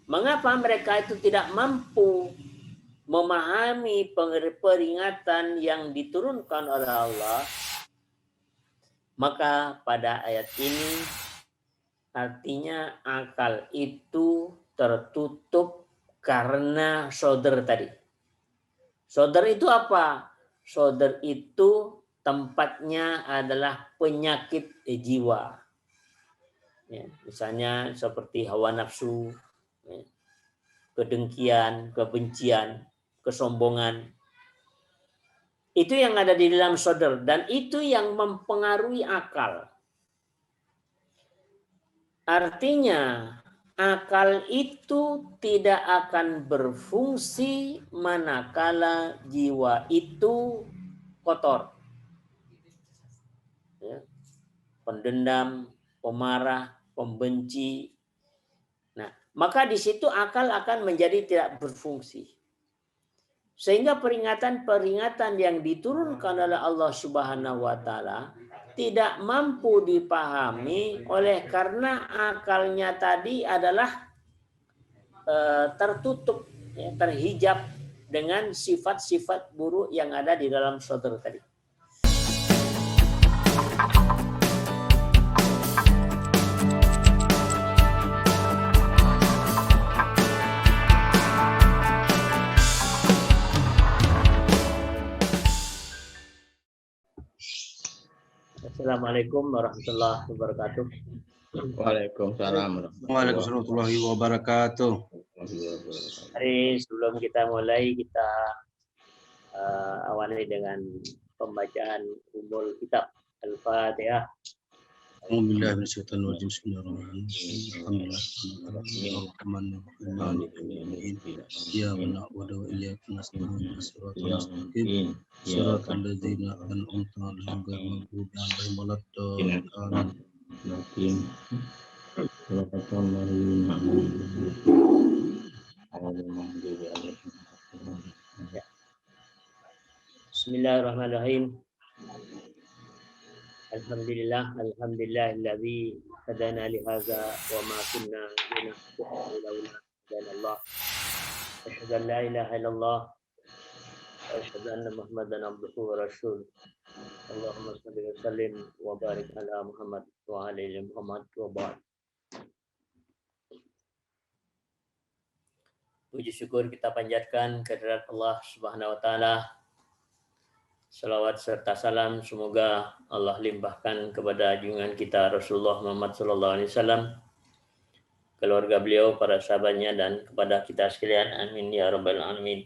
Mengapa mereka itu tidak mampu memahami peringatan yang diturunkan oleh Allah? Maka pada ayat ini artinya akal itu tertutup karena sodar tadi. Sodar itu apa? Sodar itu tempatnya adalah penyakit jiwa. Ya, misalnya seperti hawa nafsu, ya, kedengkian, kebencian, kesombongan. Itu yang ada di dalam sodar dan itu yang mempengaruhi akal. Artinya akal itu tidak akan berfungsi manakala jiwa itu kotor. Ya. Pendendam, pemarah, pembenci. Nah, maka di situ akal akan menjadi tidak berfungsi. Sehingga peringatan-peringatan yang diturunkan oleh Allah Subhanahu wa taala tidak mampu dipahami oleh karena akalnya tadi adalah tertutup, ya, terhijab dengan sifat-sifat buruk yang ada di dalam sodor tadi. Assalamualaikum warahmatullahi wabarakatuh. Waalaikumsalam warahmatullahi wabarakatuh. Hari sebelum kita mulai, kita awali dengan pembacaan umul kitab Al-Fatihah. Alhamdulillah minasyaitonir rajim. Bismillahirrahmanirrahim. Iyyaka na'budu wa iyyaka nasta'in. Shiratal mustaqim. Shiratal ladzina an'amta 'alaihim ghairil maghdubi 'alaihim waladdallin. Bismillahirrahmanirrahim. Alhamdulillahilladzi hadana li hadza wa ma kunna linahtadiya laula hadana Allah. Asyhadu an la ilaha illallah wa asyhadu anna Muhammadan abduhu wa rasuluh. Allahumma shalli wa sallim wa barik ala Muhammad wa ala ali Muhammad wa ba'd. Puji syukur kita panjatkan kehadirat Allah Subhanahu wa taala. Salawat serta salam semoga Allah limpahkan kepada junjungan kita Rasulullah Muhammad SAW, keluarga beliau, para sahabatnya, dan kepada kita sekalian. Amin ya rabbal alamin.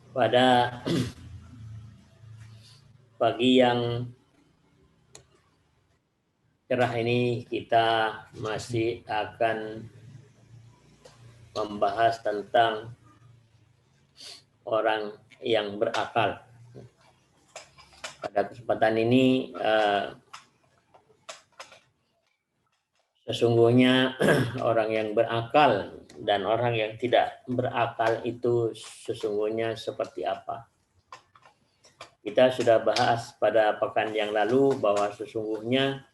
Pada pagi yang cerah ini kita masih akan membahas tentang orang yang berakal. Pada kesempatan ini sesungguhnya orang yang berakal dan orang yang tidak berakal itu sesungguhnya seperti apa. Kita sudah bahas pada pekan yang lalu bahwa sesungguhnya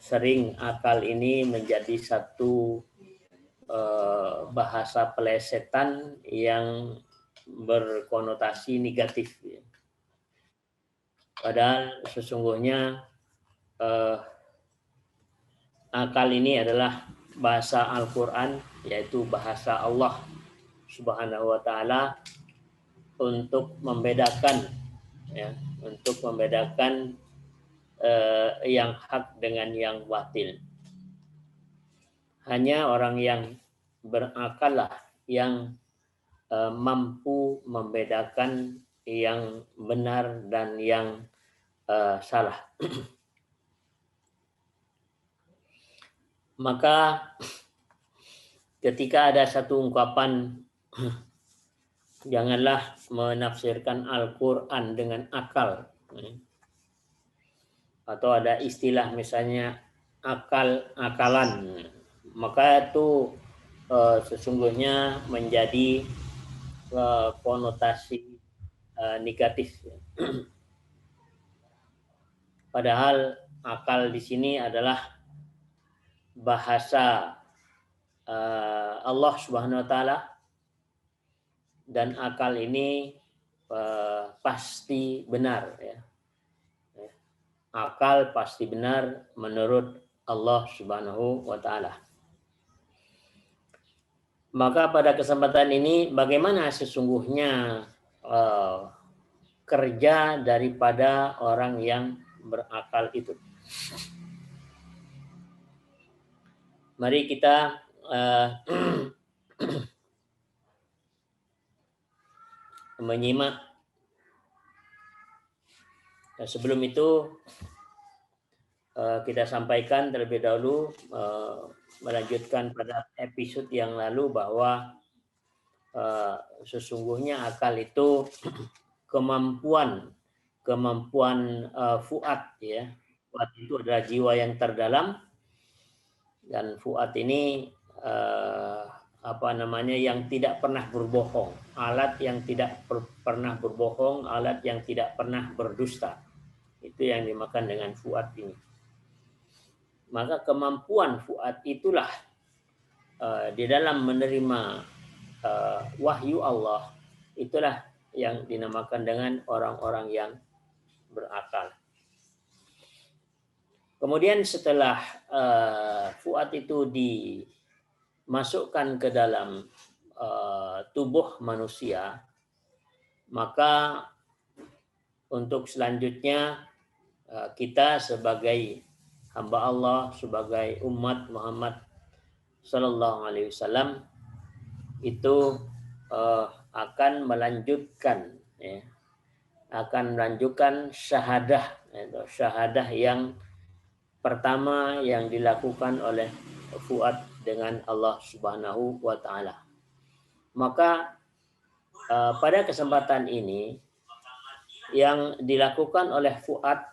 sering akal ini menjadi satu bahasa pelesetan yang berkonotasi negatif. Padahal sesungguhnya akal ini adalah bahasa Al-Quran, yaitu bahasa Allah Subhanahu wa taala untuk membedakan, ya, untuk membedakan yang hak dengan yang batil. Hanya orang yang berakal lah yang mampu membedakan yang benar dan yang salah. Maka ketika ada satu ungkapan, janganlah menafsirkan Al-Quran dengan akal, atau ada istilah misalnya akal-akalan, maka itu sesungguhnya menjadi konotasi negatif. Padahal akal di sini adalah bahasa Allah Subhanahu wa taala, dan akal ini pasti benar ya. Akal pasti benar menurut Allah Subhanahu wa taala. Maka pada kesempatan ini bagaimana sesungguhnya kerja daripada orang yang berakal itu. Mari kita menyimak. Sebelum itu kita sampaikan terlebih dahulu, melanjutkan pada episode yang lalu bahwa sesungguhnya akal itu kemampuan fuad ya. Fuad itu adalah jiwa yang terdalam, dan fuad ini yang tidak pernah berbohong, alat yang tidak pernah berbohong, alat yang tidak pernah berdusta. Itu yang dimakan dengan fuad ini. Maka kemampuan fuad itulah di dalam menerima wahyu Allah, itulah yang dinamakan dengan orang-orang yang berakal. Kemudian setelah fuad itu dimasukkan ke dalam tubuh manusia, maka untuk selanjutnya kita sebagai hamba Allah, sebagai umat Muhammad Sallallahu Alaihi Wasallam itu akan melanjutkan syahadah, syahadah yang pertama yang dilakukan oleh fuad dengan Allah Subhanahu wa taala. Maka pada kesempatan ini yang dilakukan oleh fuad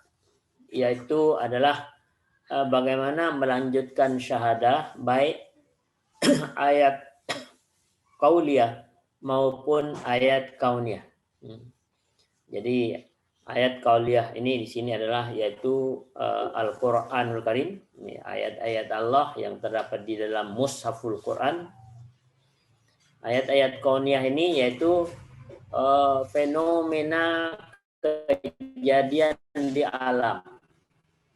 yaitu adalah bagaimana melanjutkan syahadah baik ayat qauliyah maupun ayat kauniyah. Jadi ayat qauliyah ini di sini adalah yaitu Al-Qur'anul Karim, ayat-ayat Allah yang terdapat di dalam Mushaful Quran. Ayat-ayat kauniyah ini yaitu fenomena kejadian di alam,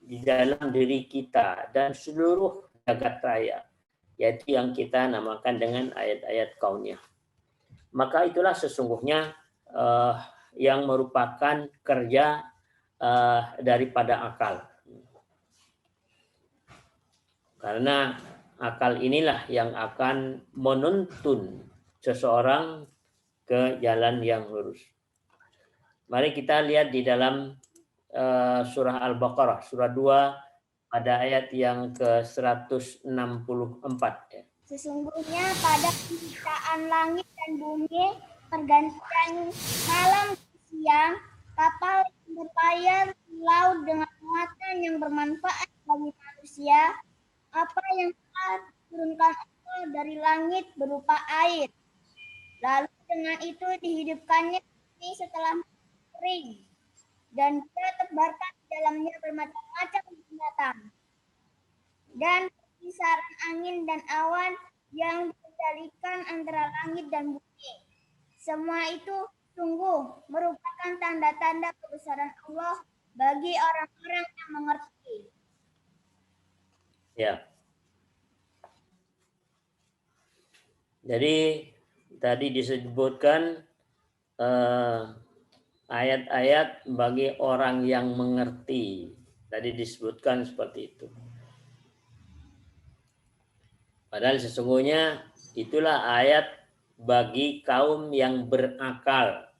di dalam diri kita dan seluruh jagat raya, yaitu yang kita namakan dengan ayat-ayat kauniyah. Maka itulah sesungguhnya yang merupakan kerja daripada akal. Karena akal inilah yang akan menuntun seseorang ke jalan yang lurus. Mari kita lihat di dalam surah Al-Baqarah, surah 2 pada ayat yang ke-164. Ya. Sesungguhnya pada penciptaan langit dan bumi, pergantian malam dan siang, kapal yang berlayar di laut dengan muatan yang bermanfaat bagi manusia, apa yang telah diturunkan Allah dari langit berupa air. Lalu dengan itu dihidupkannya bumi setelah kering, dan dia tebarkan di dalamnya bermacam-macam binatang. Dan kisaran angin dan awan yang dikendalikan antara langit dan bumi. Semua itu sungguh merupakan tanda-tanda kebesaran Allah bagi orang-orang yang mengerti. Ya. Jadi tadi disebutkan ayat-ayat bagi orang yang mengerti. Tadi disebutkan seperti itu. Padahal sesungguhnya itulah ayat bagi kaum yang berakal.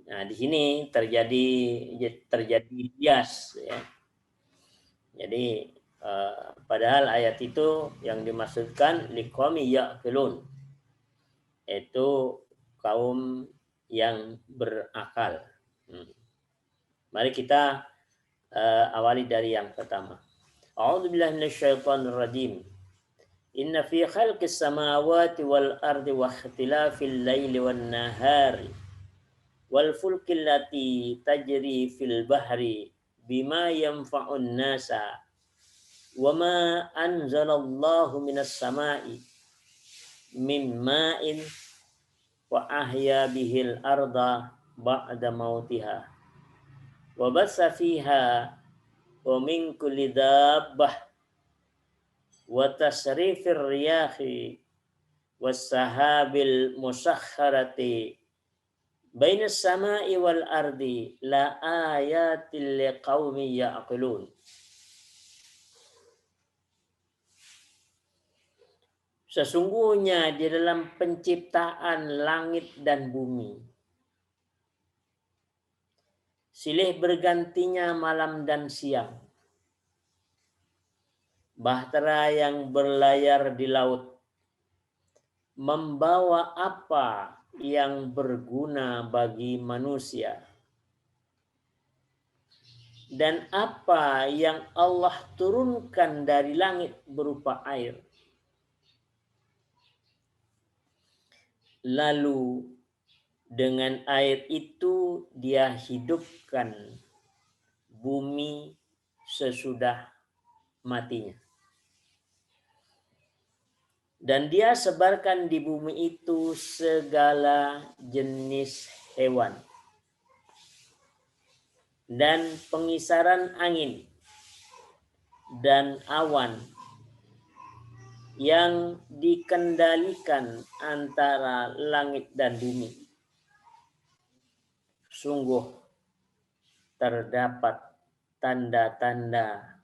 Nah, di sini terjadi bias ya. Jadi padahal ayat itu yang dimaksudkan liqaumi ya'qilun, itu kaum yang berakal. Mari kita awali dari yang pertama. A'udzubillahi minasyaitonir rajim. Inna fi khalqis samawati wal ardi wa ikhtilafil laili wan nahari wal fulki allati tajri fil bahri bima yanfa'un nasa wa ma anzalallahu minas sama'i min ma'in wa ahya bihil arda ba'da mautiha wa bassa fiha wa min kulli dabbah wa tasrifir riyahi was sahabil musakharati bainas sama'i wal ardi la ayatil liqaumin ya'qilun. Sesungguhnya di dalam penciptaan langit dan bumi, silih bergantinya malam dan siang, bahtera yang berlayar di laut, membawa apa yang berguna bagi manusia, dan apa yang Allah turunkan dari langit berupa air. Lalu dengan air itu dia hidupkan bumi sesudah matinya. Dan dia sebarkan di bumi itu segala jenis hewan dan pengisaran angin dan awan yang dikendalikan antara langit dan bumi. Sungguh terdapat tanda-tanda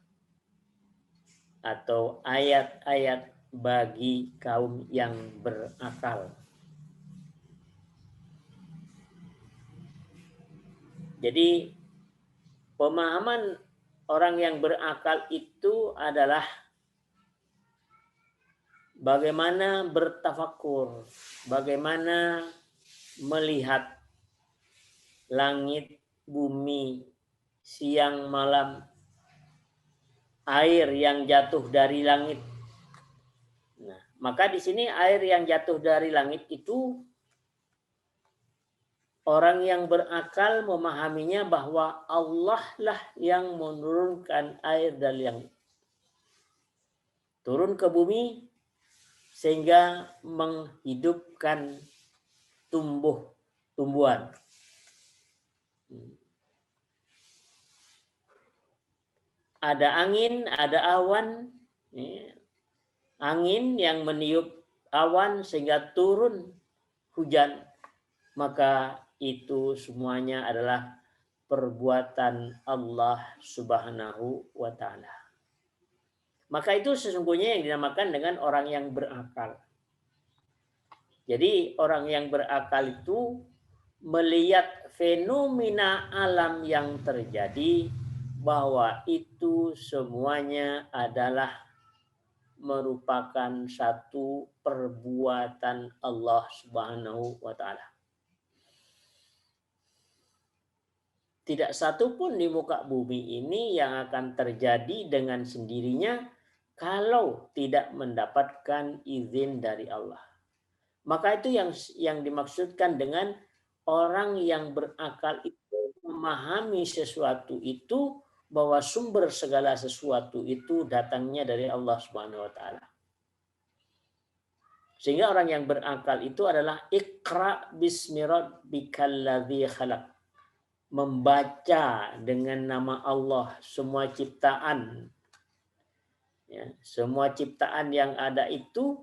atau ayat-ayat bagi kaum yang berakal. Jadi pemahaman orang yang berakal itu adalah bagaimana bertafakur, bagaimana melihat langit, bumi, siang, malam, air yang jatuh dari langit. Nah, maka di sini air yang jatuh dari langit itu orang yang berakal memahaminya bahwa Allah lah yang menurunkan air dari langit. Turun ke bumi sehingga menghidupkan tumbuhan. Ada angin, ada awan. Angin yang meniup awan sehingga turun hujan. Maka itu semuanya adalah perbuatan Allah Subhanahu wa Ta'ala. Maka itu sesungguhnya yang dinamakan dengan orang yang berakal. Jadi orang yang berakal itu melihat fenomena alam yang terjadi bahwa itu semuanya adalah merupakan satu perbuatan Allah Subhanahu wa Ta'ala. Tidak satu pun di muka bumi ini yang akan terjadi dengan sendirinya kalau tidak mendapatkan izin dari Allah. Maka itu yang dimaksudkan dengan orang yang berakal itu memahami sesuatu itu bahwa sumber segala sesuatu itu datangnya dari Allah Subhanahu wa Ta'ala. Sehingga orang yang berakal itu adalah Iqra bismi rabbikal ladzi khalaq. Membaca dengan nama Allah semua ciptaan. Ya, semua ciptaan yang ada itu,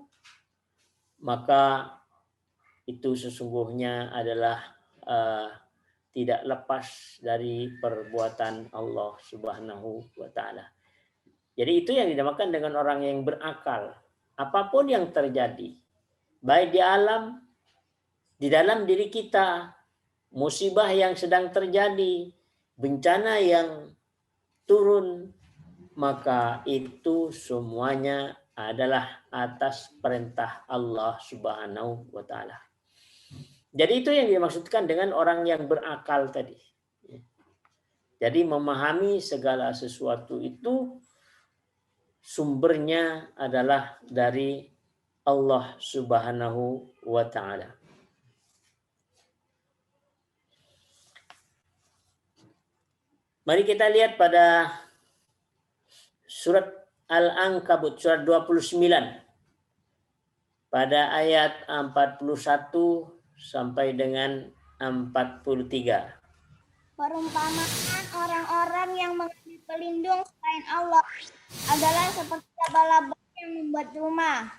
maka itu sesungguhnya adalah tidak lepas dari perbuatan Allah Subhanahu wa Ta'ala. Jadi itu yang dinamakan dengan orang yang berakal. Apapun yang terjadi, baik di alam, di dalam diri kita, musibah yang sedang terjadi, bencana yang turun, maka itu semuanya adalah atas perintah Allah Subhanahu wa Ta'ala. Jadi itu yang dimaksudkan dengan orang yang berakal tadi. Jadi memahami segala sesuatu itu sumbernya adalah dari Allah Subhanahu wa Ta'ala. Mari kita lihat pada surat Al-Ankabut, surat 29. Pada ayat 41 sampai dengan 43. Perumpamaan orang-orang yang mengambil pelindung selain Allah adalah seperti laba-laba yang membuat rumah.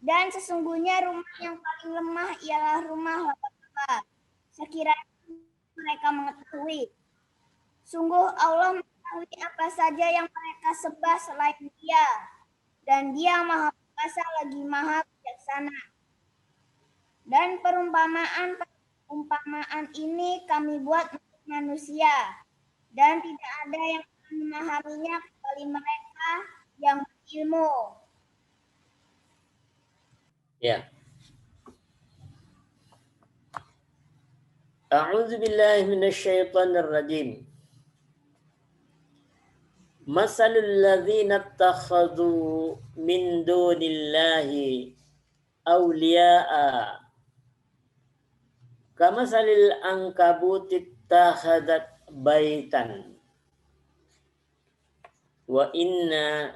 Dan sesungguhnya rumah yang paling lemah ialah rumah laba-laba. Sekiranya mereka mengetahui. Sungguh Allah mengetahui apa saja yang mereka sembah selain Dia. Dan Dia Maha Perkasa lagi Maha Bijaksana. Dan perumpamaan ini kami buat untuk manusia. Dan tidak ada yang memahaminya kecuali mereka yang berilmu. Ya. A'udzu billahi minasyaitonir rajim. Masalul ladzina ittakhadhu min dunillahi awliya'a kamasalil ankabuti ittakhadat baitan wa inna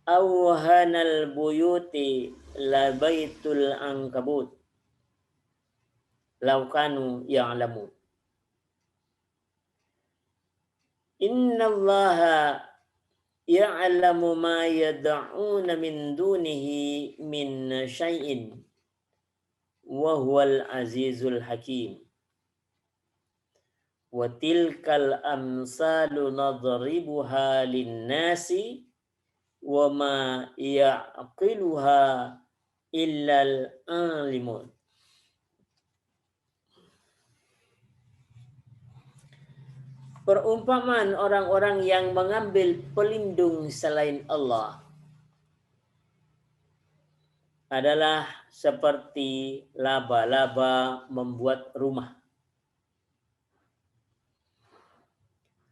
awhanal buyuti la baitul ankabut law kanu ya'lamun. Innallaha ya'lamu ma yad'una min dunihi min syai'in wa huwal azizul hakim. Wa tilkal amsalu nadribuha linnasi wa ma ya'qiluha illal alimun. Perumpamaan orang-orang yang mengambil pelindung selain Allah adalah seperti laba-laba membuat rumah.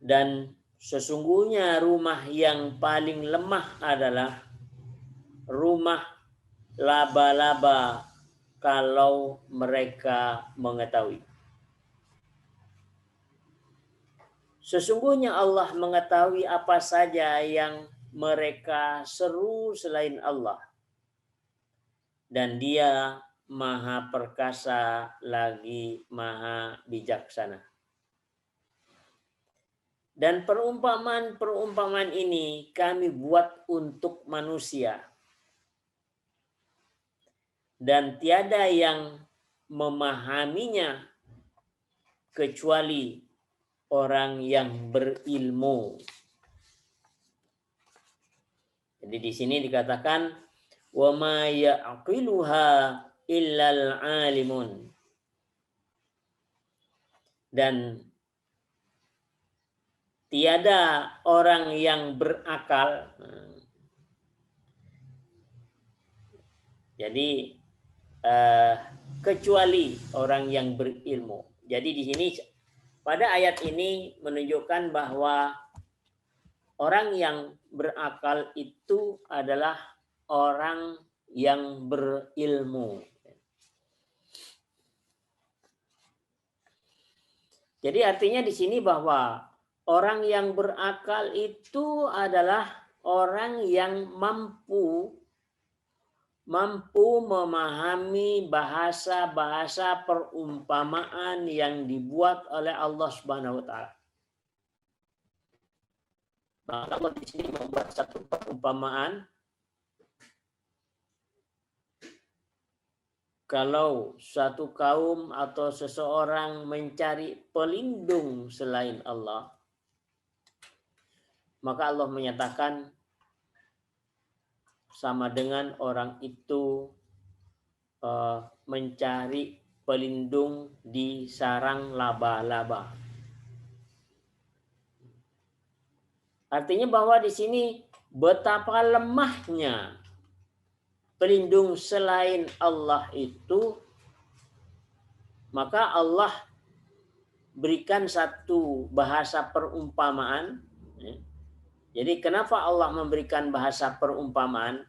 Dan sesungguhnya rumah yang paling lemah adalah rumah laba-laba kalau mereka mengetahui. Sesungguhnya Allah mengetahui apa saja yang mereka seru selain Allah. Dan Dia Maha Perkasa lagi Maha Bijaksana. Dan perumpamaan ini kami buat untuk manusia. Dan tiada yang memahaminya kecuali orang yang berilmu. Jadi di sini dikatakan wa ma ya'qiluha illal alimun. Dan tiada orang yang berakal. Jadi kecuali orang yang berilmu. Jadi di sini pada ayat ini menunjukkan bahwa orang yang berakal itu adalah orang yang berilmu. Jadi artinya di sini bahwa orang yang berakal itu adalah orang yang mampu memahami bahasa-bahasa perumpamaan yang dibuat oleh Allah Subhanahu wa taala. Maka Allah di sini membuat satu perumpamaan. Kalau suatu kaum atau seseorang mencari pelindung selain Allah, maka Allah menyatakan sama dengan orang itu mencari pelindung di sarang laba-laba. Artinya bahwa di sini betapa lemahnya pelindung selain Allah itu, maka Allah berikan satu bahasa perumpamaan. Jadi kenapa Allah memberikan bahasa perumpamaan?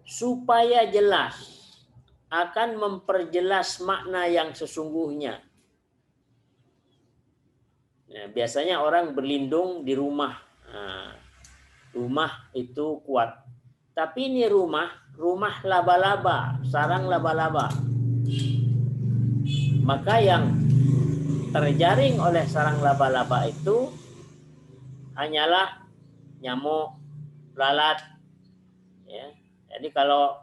Supaya jelas, akan memperjelas makna yang sesungguhnya. Ya, biasanya orang berlindung di rumah. Nah, rumah itu kuat. Tapi ini rumah laba-laba, sarang laba-laba. Maka yang terjaring oleh sarang laba-laba itu hanyalah nyamuk, lalat. Ya. Jadi kalau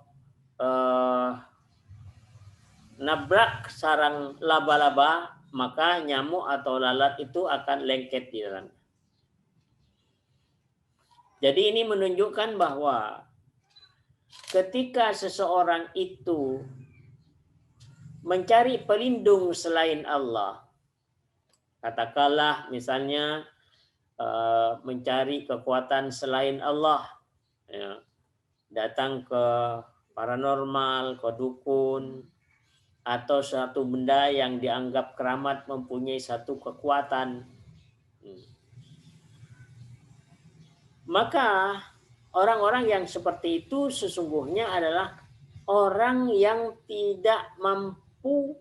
nabrak sarang laba-laba, maka nyamuk atau lalat itu akan lengket di dalamnya. Jadi ini menunjukkan bahwa ketika seseorang itu mencari pelindung selain Allah, katakanlah misalnya mencari kekuatan selain Allah, ya, datang ke paranormal, ke dukun, atau suatu benda yang dianggap keramat mempunyai satu kekuatan, maka orang-orang yang seperti itu sesungguhnya adalah orang yang tidak mampu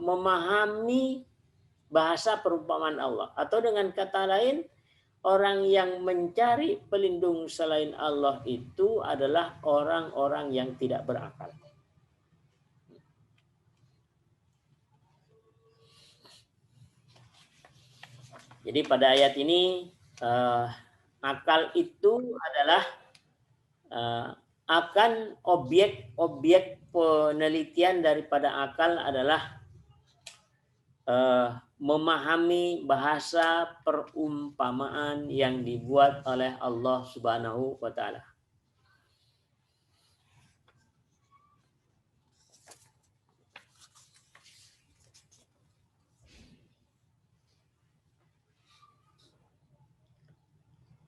memahami bahasa perumpamaan Allah. Atau dengan kata lain, orang yang mencari pelindung selain Allah itu adalah orang-orang yang tidak berakal. Jadi pada ayat ini akal itu adalah akan objek penelitian daripada akal adalah memahami bahasa perumpamaan yang dibuat oleh Allah Subhanahu wa taala.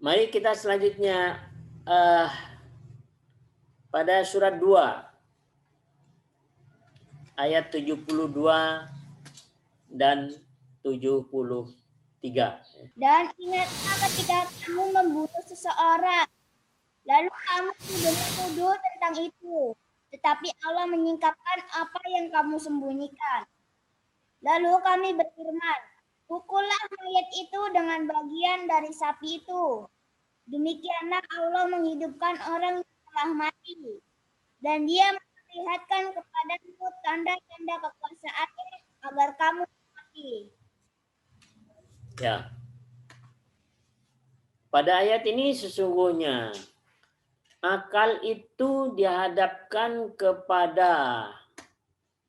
Mari kita selanjutnya pada surat 2 ayat 72 dan 73. Dan ingatlah ketika kamu membunuh seseorang, lalu kamu menuduh tentang itu, tetapi Allah menyingkapkan apa yang kamu sembunyikan. Lalu kami berfirman, pukullah mayat itu dengan bagian dari sapi itu. Demikianlah Allah menghidupkan orang yang telah mati, dan Dia memperlihatkan kepadamu tanda-tanda kekuasaannya agar kamu mati. Ya. Pada ayat ini sesungguhnya akal itu dihadapkan kepada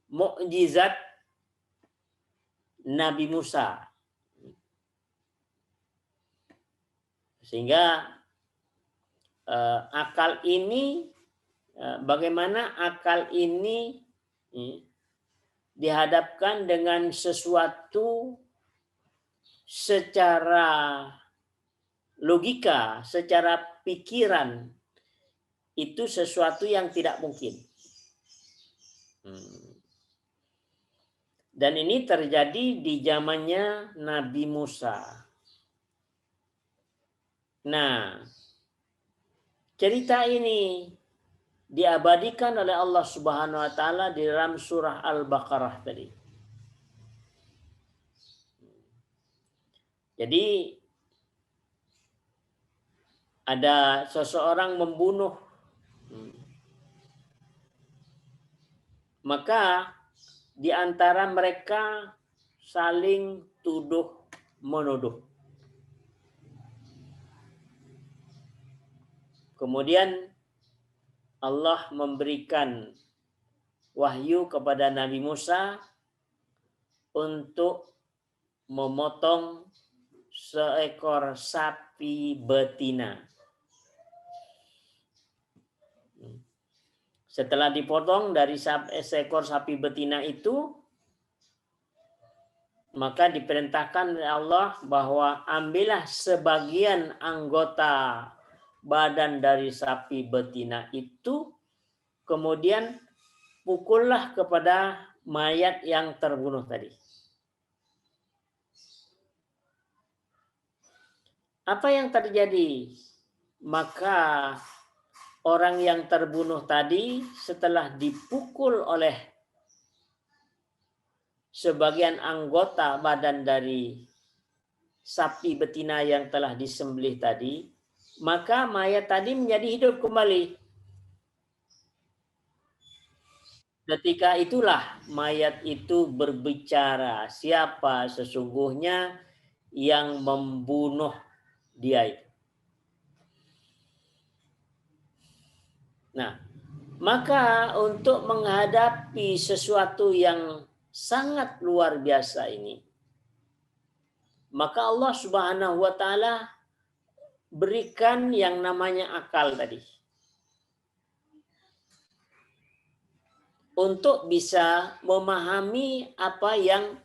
mukjizat Nabi Musa. Sehingga akal ini, bagaimana akal ini dihadapkan dengan sesuatu secara logika, secara pikiran, itu sesuatu yang tidak mungkin. Dan ini terjadi di zamannya Nabi Musa. Nah, cerita ini diabadikan oleh Allah Subhanahu wa taala di dalam surah Al-Baqarah tadi. Jadi ada seseorang membunuh, maka di antara mereka saling tuduh menuduh. Kemudian Allah memberikan wahyu kepada Nabi Musa untuk memotong seekor sapi betina. Setelah dipotong dari seekor sapi betina itu, maka diperintahkan oleh Allah bahwa ambillah sebagian anggota badan dari sapi betina itu, kemudian pukullah kepada mayat yang terbunuh tadi. Apa yang terjadi? Maka orang yang terbunuh tadi setelah dipukul oleh sebagian anggota badan dari sapi betina yang telah disembelih tadi, maka mayat tadi menjadi hidup kembali. Ketika itulah mayat itu berbicara, siapa sesungguhnya yang membunuh dia itu. Nah, maka untuk menghadapi sesuatu yang sangat luar biasa ini, maka Allah Subhanahu wa taala berikan yang namanya akal tadi. Untuk bisa memahami apa yang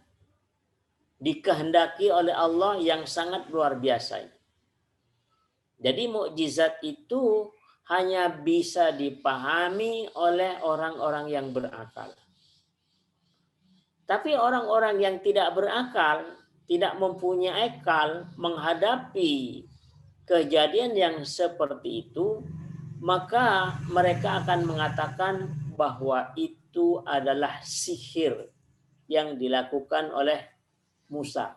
dikehendaki oleh Allah yang sangat luar biasa. Jadi mukjizat itu hanya bisa dipahami oleh orang-orang yang berakal. Tapi orang-orang yang tidak berakal, tidak mempunyai akal menghadapi kejadian yang seperti itu, maka mereka akan mengatakan bahwa itu adalah sihir yang dilakukan oleh Musa.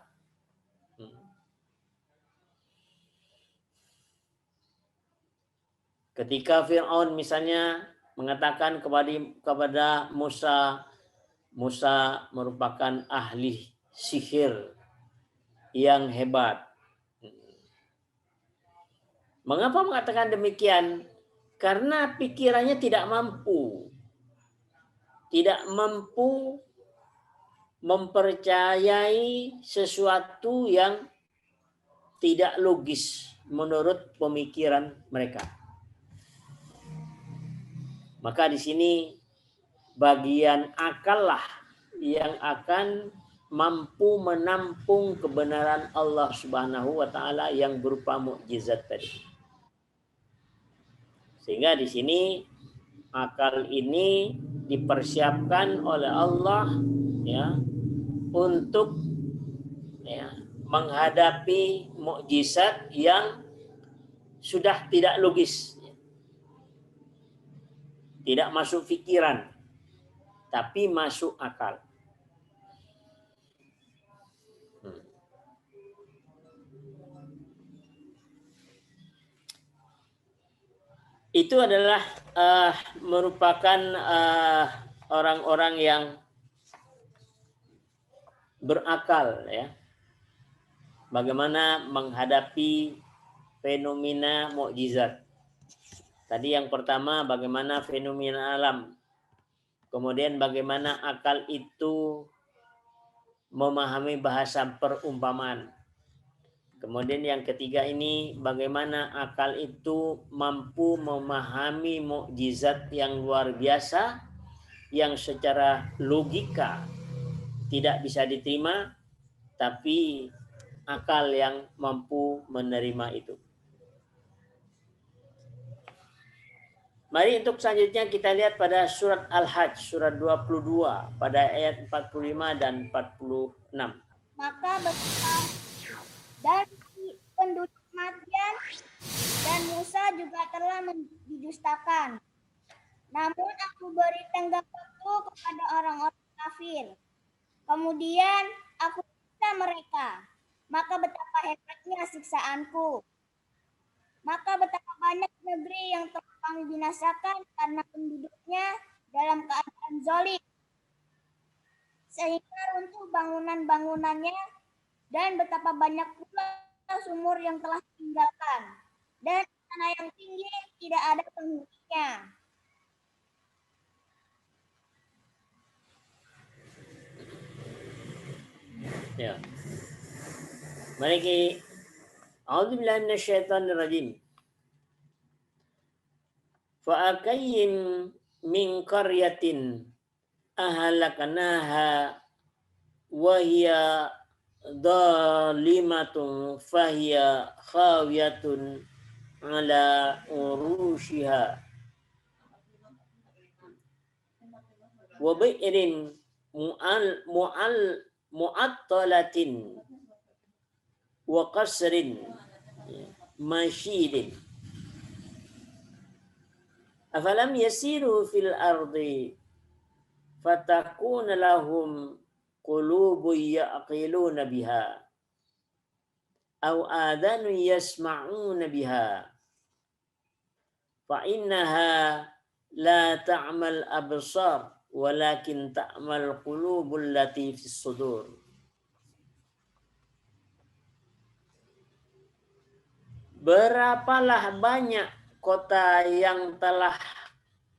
Ketika Fir'aun misalnya mengatakan kepada Musa, Musa merupakan ahli sihir yang hebat. Mengapa mengatakan demikian? Karena pikirannya tidak mampu mempercayai sesuatu yang tidak logis menurut pemikiran mereka. Maka di sini bagian akal lah yang akan mampu menampung kebenaran Allah Subhanahu wa taala yang berupa mukjizat tadi. Sehingga di sini akal ini dipersiapkan oleh Allah ya untuk ya menghadapi mukjizat yang sudah tidak logis. Tidak masuk pikiran, tapi masuk akal. Itu adalah merupakan orang-orang yang berakal ya. Bagaimana menghadapi fenomena mukjizat. Tadi yang pertama bagaimana fenomena alam. Kemudian bagaimana akal itu memahami bahasa perumpamaan. Kemudian yang ketiga ini bagaimana akal itu mampu memahami mukjizat yang luar biasa yang secara logika tidak bisa diterima, tapi akal yang mampu menerima itu. Mari untuk selanjutnya kita lihat pada surat Al-Hajj, surat 22, pada ayat 45 dan 46. Maka berkata, dan penduduk Madian dan Musa juga telah didustakan. Namun aku beri tenggang waktu kepada orang-orang kafir. Kemudian aku siksa mereka. Maka betapa hebatnya siksaanku. Maka betapa banyak negeri yang telah kami binasakan karena penduduknya dalam keadaan zalim. Sehingga runtuh bangunan-bangunannya dan betapa banyak pula sumur yang telah ditinggalkan. Dan tanah yang tinggi tidak ada penghuninya. Ya. Mari A'udzubillahi minasyaitonir rajim. Fa'akayyin min qaryatin ahlaknaha wa hiya dhalimatun fahiya khawiyatun ala urushiha wa bi'rin mu'attalatin wa qasrin masyidin afalam yasiru fil ardi fatakuna lahum qulubun ya'qiluna biha au adanu yasma'una biha fa innaha la ta'mal absar walakin ta'mal qulubul lati fis sudur. Berapalah banyak kota yang telah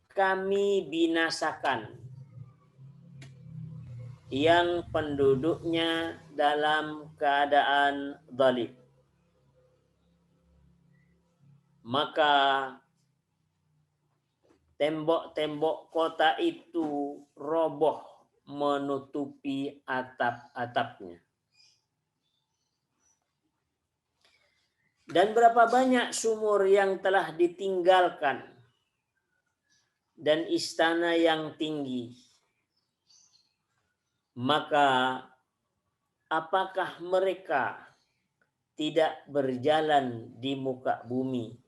kami binasakan, yang penduduknya dalam keadaan zalim. Maka tembok-tembok kota itu roboh menutupi atap-atapnya. Dan berapa banyak sumur yang telah ditinggalkan dan istana yang tinggi. Maka apakah mereka tidak berjalan di muka bumi?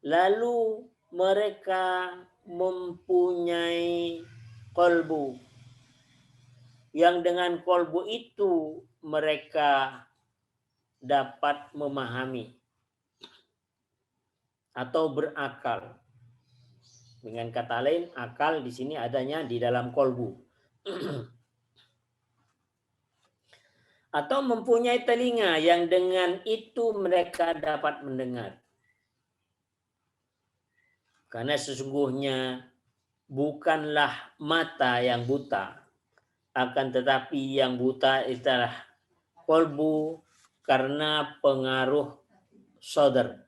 Lalu mereka mempunyai kolbu, yang dengan kolbu itu mereka dapat memahami atau berakal. Dengan kata lain, akal di sini adanya di dalam kolbu. Atau mempunyai telinga yang dengan itu mereka dapat mendengar. Karena sesungguhnya bukanlah mata yang buta, akan tetapi yang buta adalah kolbu karena pengaruh sodar.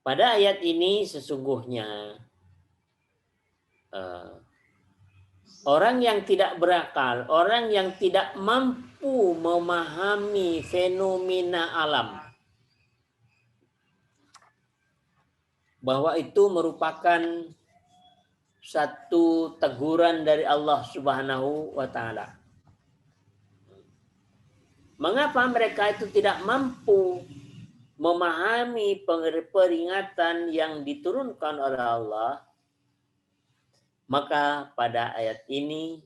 Pada ayat ini sesungguhnya orang yang tidak berakal, orang yang tidak mampu memahami fenomena alam, bahwa itu merupakan satu teguran dari Allah Subhanahu wa Ta'ala. Mengapa mereka itu tidak mampu memahami peringatan yang diturunkan oleh Allah? Maka pada ayat ini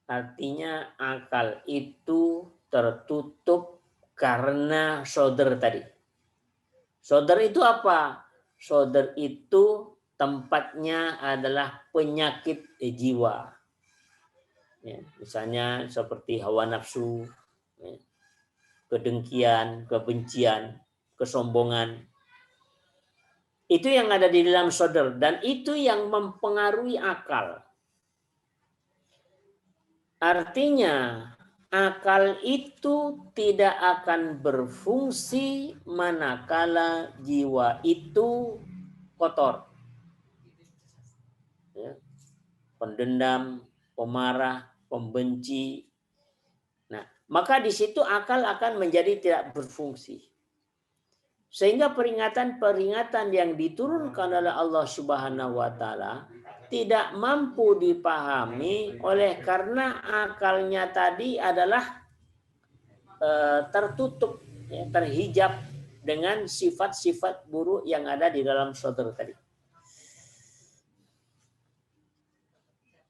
artinya akal itu tertutup karena sodar tadi. Sodar itu apa? Sodar itu tempatnya adalah penyakit jiwa. Ya, misalnya seperti hawa nafsu, ya, kedengkian, kebencian, kesombongan. Itu yang ada di dalam sodar dan itu yang mempengaruhi akal. Artinya akal itu tidak akan berfungsi manakala jiwa itu kotor. Ya. Pendendam, pemarah, pembenci. Nah, maka di situ akal akan menjadi tidak berfungsi. Sehingga peringatan-peringatan yang diturunkan oleh Allah Subhanahu wa Ta'ala tidak mampu dipahami oleh karena akalnya tadi adalah tertutup, ya, terhijab dengan sifat-sifat buruk yang ada di dalam sodar tadi.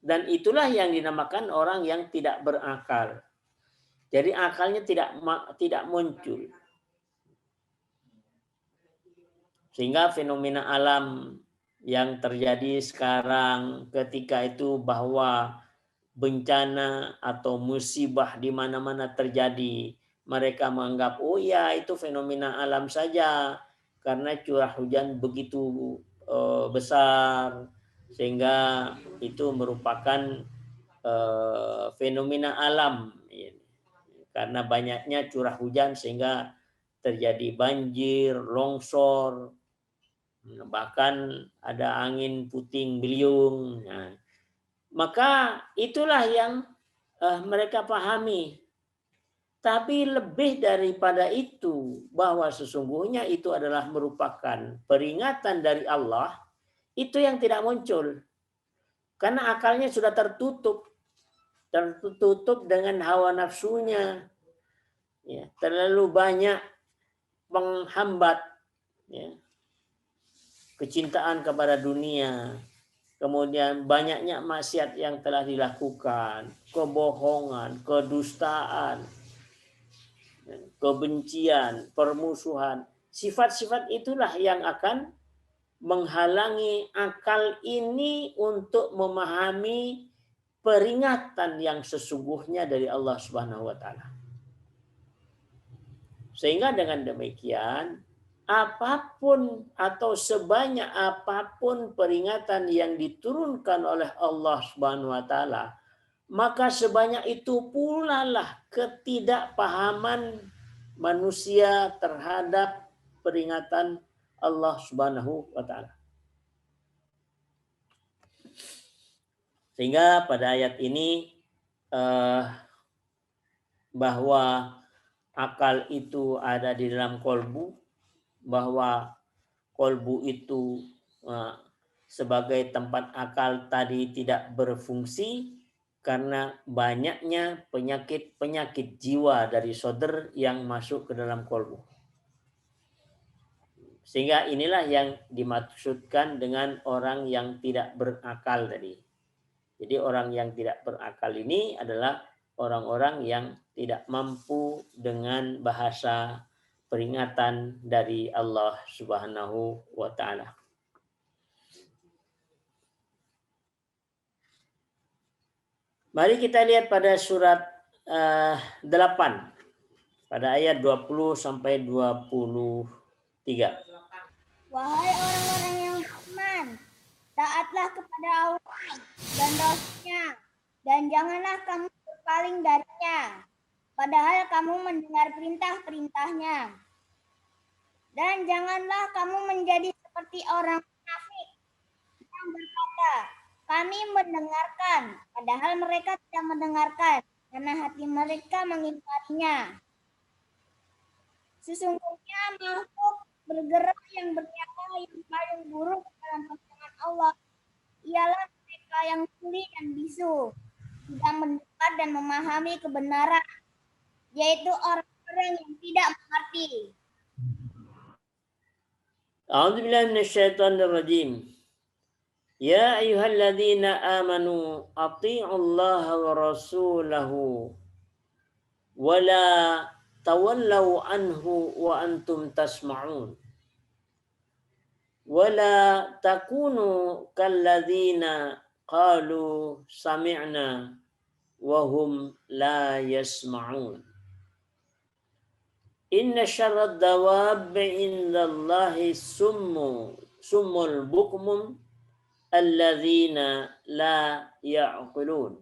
Dan itulah yang dinamakan orang yang tidak berakal. Jadi akalnya tidak muncul. Sehingga fenomena alam yang terjadi sekarang ketika itu bahwa bencana atau musibah di mana-mana terjadi, mereka menganggap oh ya itu fenomena alam saja karena curah hujan begitu besar sehingga itu merupakan fenomena alam karena banyaknya curah hujan sehingga terjadi banjir, longsor, bahkan ada angin puting beliung. Nah, maka itulah yang mereka pahami. Tapi lebih daripada itu, bahwa sesungguhnya itu adalah merupakan peringatan dari Allah, itu yang tidak muncul. Karena akalnya sudah tertutup dengan hawa nafsunya. Ya, terlalu banyak penghambat, ya, kecintaan kepada dunia, kemudian banyaknya maksiat yang telah dilakukan, kebohongan, kedustaan, kebencian, permusuhan. Sifat-sifat itulah yang akan menghalangi akal ini untuk memahami peringatan yang sesungguhnya dari Allah Subhanahu wa taala. Sehingga dengan demikian, apapun atau sebanyak apapun peringatan yang diturunkan oleh Allah Subhanahu wa taala, maka sebanyak itu pula lah ketidakpahaman manusia terhadap peringatan Allah Subhanahu wa taala. Sehingga pada ayat ini bahwa akal itu ada di dalam kolbu, bahwa kolbu itu sebagai tempat akal tadi tidak berfungsi karena banyaknya penyakit jiwa dari sodr yang masuk ke dalam kolbu. Sehingga inilah yang dimaksudkan dengan orang yang tidak berakal tadi. Jadi orang yang tidak berakal ini adalah orang-orang yang tidak mampu dengan bahasa peringatan dari Allah Subhanahu wa taala. Mari kita lihat pada surat 8 pada ayat 20 sampai 23. Wahai orang-orang yang beriman, taatlah kepada Allah dan Rasul-Nya, dan janganlah kamu berpaling darinya, padahal kamu mendengar perintah-perintahnya. Dan janganlah kamu menjadi seperti orang munafik yang berkata, kami mendengarkan, padahal mereka tidak mendengarkan, karena hati mereka mengingkarinya. Sesungguhnya makhluk bergerak yang berkata yang paling buruk dalam pandangan Allah ialah mereka yang tuli dan bisu, tidak mendekat dan memahami kebenaran, yaitu orang-orang yang tidak mengerti. A'udzubillahi minasyaitonirrajim. Ya ayyuhalladzina amanu athi'ullaha wa rasulahu wa la tawallau anhu wa antum tasma'un. Wa la takunu kalladzina qalu sami'na wa hum la yasma'un. Inna syarrad dawabbi indallahi summul bukmum alladzina la ya'qilun.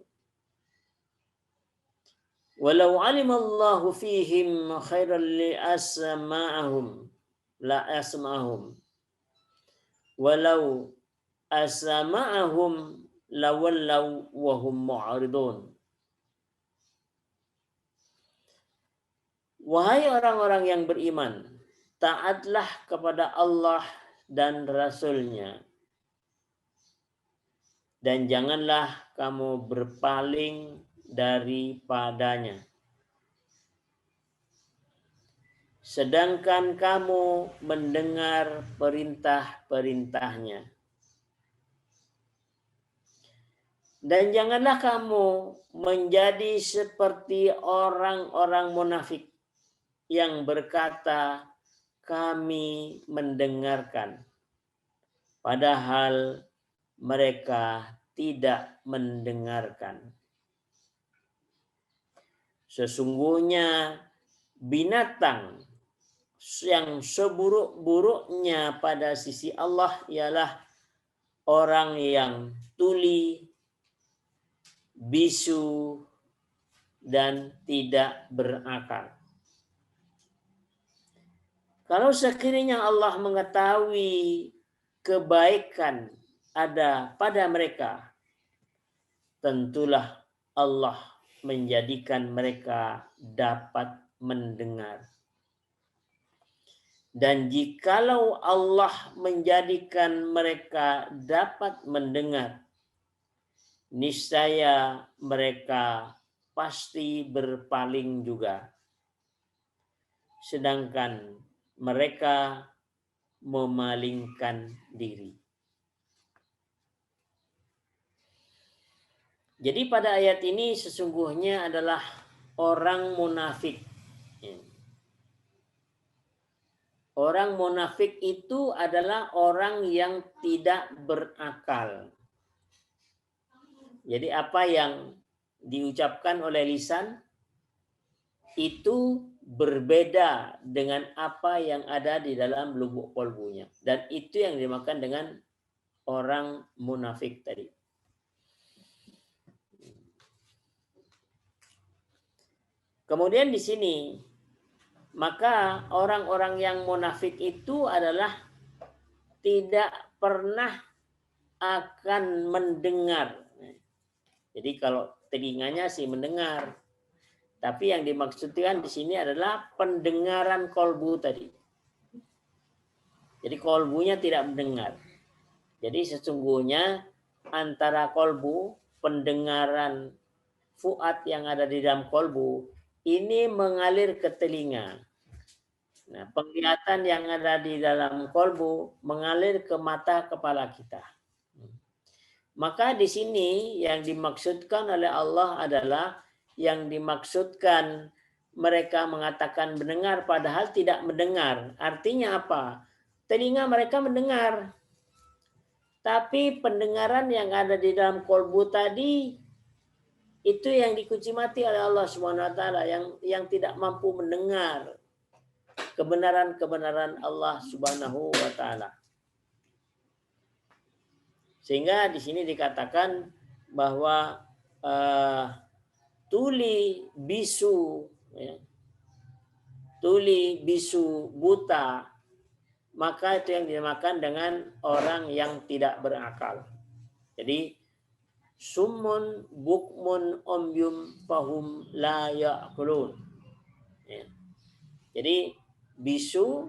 Walau alimallahu fihim khairan li asma'ahum la asma'ahum. Walau asma'ahum lawallaw wa hum mu'ridun. Wahai orang-orang yang beriman, taatlah kepada Allah dan Rasul-Nya. Dan janganlah kamu berpaling daripadanya. Sedangkan kamu mendengar perintah-perintahnya. Dan janganlah kamu menjadi seperti orang-orang munafik yang berkata, kami mendengarkan, padahal mereka tidak mendengarkan. Sesungguhnya binatang yang seburuk-buruknya pada sisi Allah ialah orang yang tuli, bisu, dan tidak berakal. Kalau sekiranya Allah mengetahui kebaikan ada pada mereka, tentulah Allah menjadikan mereka dapat mendengar. Dan jikalau Allah menjadikan mereka dapat mendengar, niscaya mereka pasti berpaling juga. Sedangkan mereka memalingkan diri. Jadi pada ayat ini sesungguhnya adalah orang munafik Orang munafik itu adalah orang yang tidak berakal. Jadi apa yang diucapkan oleh lisan itu berbeda dengan apa yang ada di dalam lubuk kolbunya. Dan itu yang dimakan dengan orang munafik tadi. Kemudian di sini, maka orang-orang yang munafik itu adalah tidak pernah akan mendengar. Jadi kalau telinganya sih mendengar, tapi yang dimaksudkan di sini adalah pendengaran kolbu tadi. Jadi kolbunya tidak mendengar. Jadi sesungguhnya antara kolbu, pendengaran fuad yang ada di dalam kolbu, ini mengalir ke telinga. Nah, penglihatan yang ada di dalam kolbu mengalir ke mata kepala kita. Maka di sini yang dimaksudkan oleh Allah adalah yang dimaksudkan mereka mengatakan mendengar padahal tidak mendengar. Artinya apa? Telinga mereka mendengar. Tapi pendengaran yang ada di dalam kolbu tadi itu yang dikunci mati oleh Allah Subhanahu wa taala yang tidak mampu mendengar kebenaran-kebenaran Allah Subhanahu wa taala. Sehingga di sini dikatakan bahwa tuli bisu, ya, tuli bisu buta, maka itu yang dinamakan dengan orang yang tidak berakal. Jadi summun bukmun umyum fahum la ya'kulun. Ya. Jadi bisu,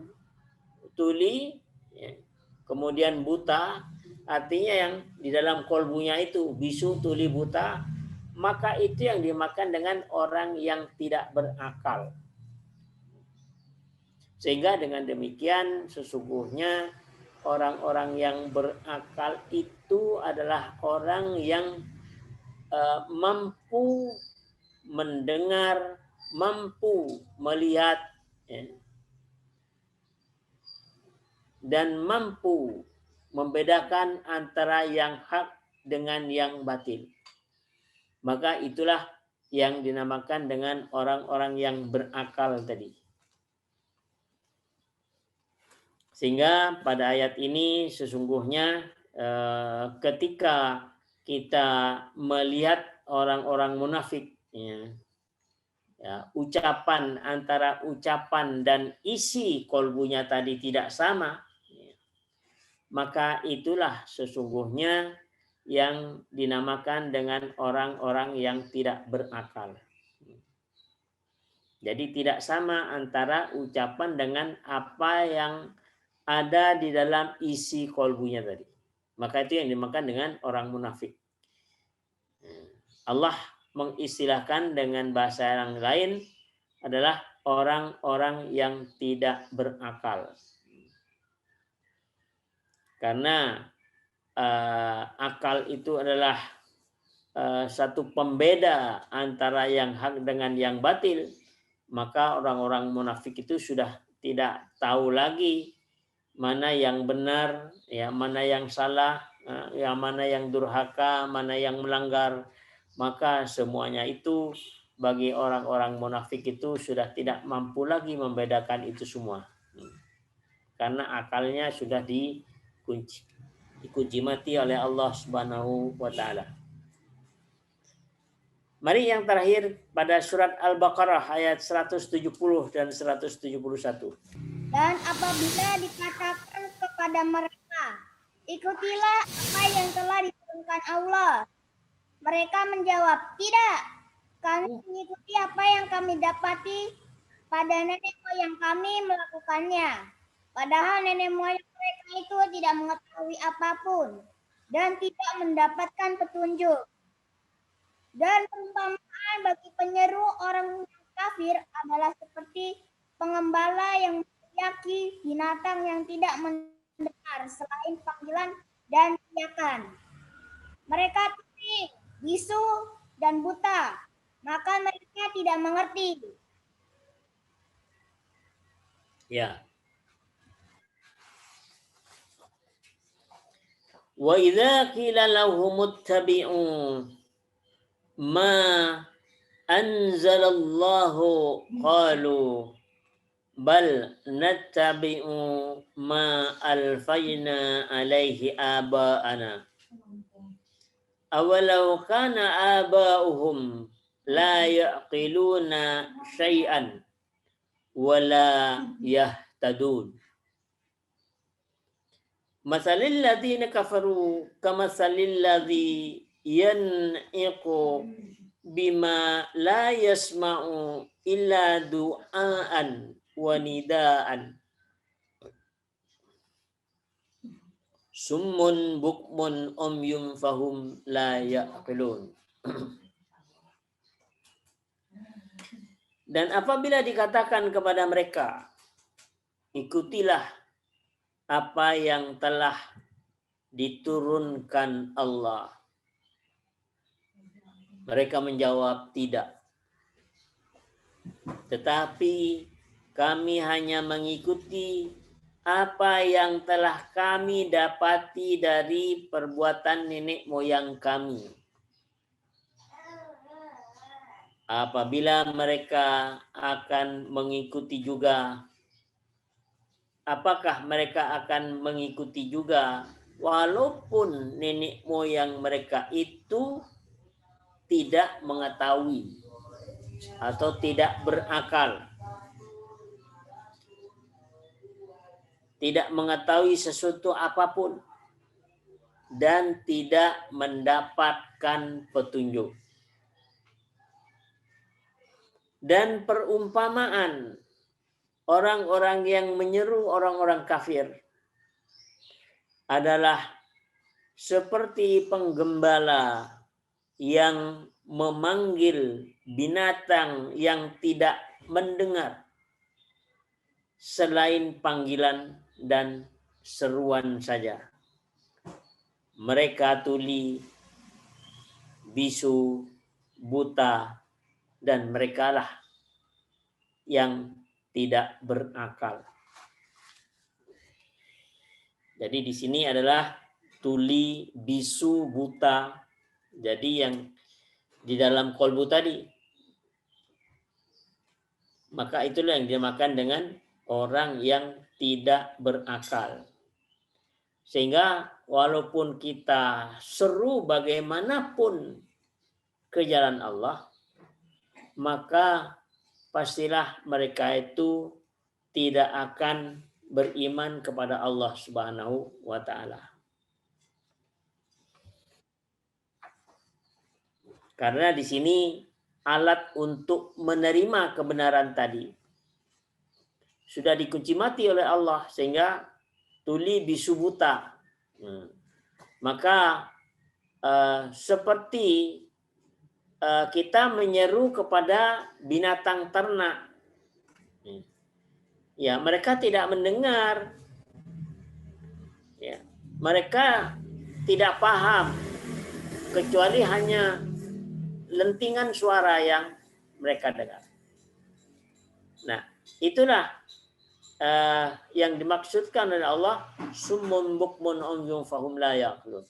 tuli, ya, kemudian buta, artinya yang di dalam kolbunya itu bisu, tuli, buta, maka itu yang dimakan dengan orang yang tidak berakal. Sehingga dengan demikian sesungguhnya orang-orang yang berakal itu adalah orang yang mampu mendengar, mampu melihat, ya, dan mampu membedakan antara yang hak dengan yang batil. Maka itulah yang dinamakan dengan orang-orang yang berakal tadi. Sehingga pada ayat ini sesungguhnya ketika kita melihat orang-orang munafik, ya, ucapan antara ucapan dan isi kolbunya tadi tidak sama, ya, maka itulah sesungguhnya yang dinamakan dengan orang-orang yang tidak berakal. Jadi tidak sama antara ucapan dengan apa yang ada di dalam isi kolbunya tadi. Maka itu yang dimakan dengan orang munafik. Allah mengistilahkan dengan bahasa yang lain adalah orang-orang yang tidak berakal. Karena akal itu adalah satu pembeda antara yang hak dengan yang batil. Maka orang-orang munafik itu sudah tidak tahu lagi mana yang benar, ya, mana yang salah, ya, mana yang durhaka, mana yang melanggar. Maka semuanya itu bagi orang-orang munafik itu sudah tidak mampu lagi membedakan itu semua. Karena akalnya sudah dikunci mati oleh Allah Subhanahu wa taala. Mari yang terakhir pada surat Al-Baqarah ayat 170 dan 171. Dan apabila dikatakan kepada mereka, ikutilah apa yang telah diturunkan Allah. Mereka menjawab, tidak. Kami mengikuti apa yang kami dapati pada nenek moyang kami melakukannya. Padahal nenek moyang mereka itu tidak mengetahui apapun dan tidak mendapatkan petunjuk. Dan perumpamaan bagi penyeru orang kafir adalah seperti pengembala yang meneriaki binatang yang tidak mendengar selain panggilan dan teriakan. Mereka tuli, bisu, dan buta, maka mereka tidak mengerti. Ya. Wa idza qila lahum ittabi'u ma anzalallahu qalu bal nattabi'u ma alfayna alaihi aba'ana awalau kana aba'uhum la yaqiluna syai'an wala yahtadun. Masalil ladzina kafaru kamasalil ladzi yan'iqu bima la yasma'u illa du'aan wa nidaan summun bukmun umyum fahum la ya'qilun. Dan apabila dikatakan kepada mereka, ikutilah apa yang telah diturunkan Allah, mereka menjawab tidak. Tetapi kami hanya mengikuti apa yang telah kami dapati dari perbuatan nenek moyang kami. Apabila mereka akan mengikuti juga, apakah mereka akan mengikuti juga walaupun nenek moyang mereka itu tidak mengetahui atau tidak berakal, tidak mengetahui sesuatu apapun, dan tidak mendapatkan petunjuk. Dan perumpamaan orang-orang yang menyeru orang-orang kafir adalah seperti penggembala yang memanggil binatang yang tidak mendengar selain panggilan dan seruan saja. Mereka tuli, bisu, buta, dan merekalah yang tidak berakal. Jadi di sini adalah tuli, bisu, buta. Jadi yang di dalam kolbu tadi, maka itulah yang dinamakan dengan orang yang tidak berakal. Sehingga walaupun kita seru bagaimanapun ke jalan Allah, maka pastilah mereka itu tidak akan beriman kepada Allah Subhanahu wa Ta'ala. Karena di sini alat untuk menerima kebenaran tadi sudah dikunci mati oleh Allah, sehingga tuli bisu buta. Maka seperti kita menyeru kepada binatang ternak, ya mereka tidak mendengar, ya mereka tidak paham kecuali hanya lentingan suara yang mereka dengar. Nah, itulah yang dimaksudkan oleh Allah, summun bukmun umyum fahum la yaqilun.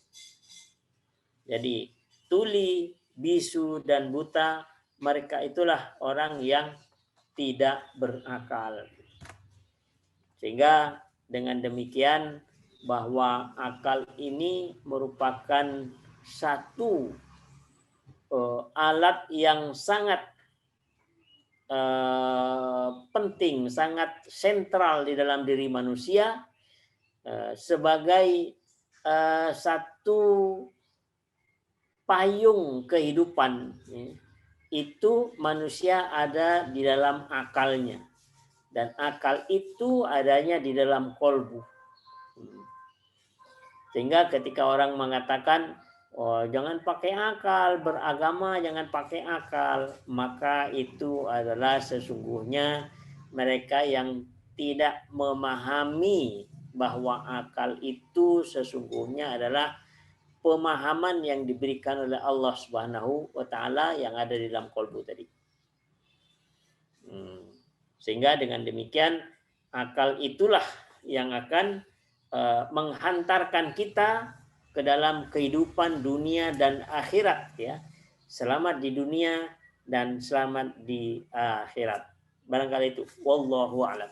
Jadi tuli, bisu, dan buta, mereka itulah orang yang tidak berakal. Sehingga dengan demikian bahwa akal ini merupakan satu alat yang sangat penting, sangat sentral di dalam diri manusia sebagai satu payung kehidupan. Itu manusia ada di dalam akalnya, dan akal itu adanya di dalam kolbu. Sehingga ketika orang mengatakan, oh jangan pakai akal, beragama jangan pakai akal, maka itu adalah sesungguhnya mereka yang tidak memahami bahwa akal itu sesungguhnya adalah pemahaman yang diberikan oleh Allah Subhanahu wa Ta'ala yang ada di dalam kolbu tadi. Sehingga dengan demikian akal itulah yang akan menghantarkan kita ke dalam kehidupan dunia dan akhirat ya. Selamat di dunia dan selamat di akhirat. Barangkali itu. Wallahu a'lam.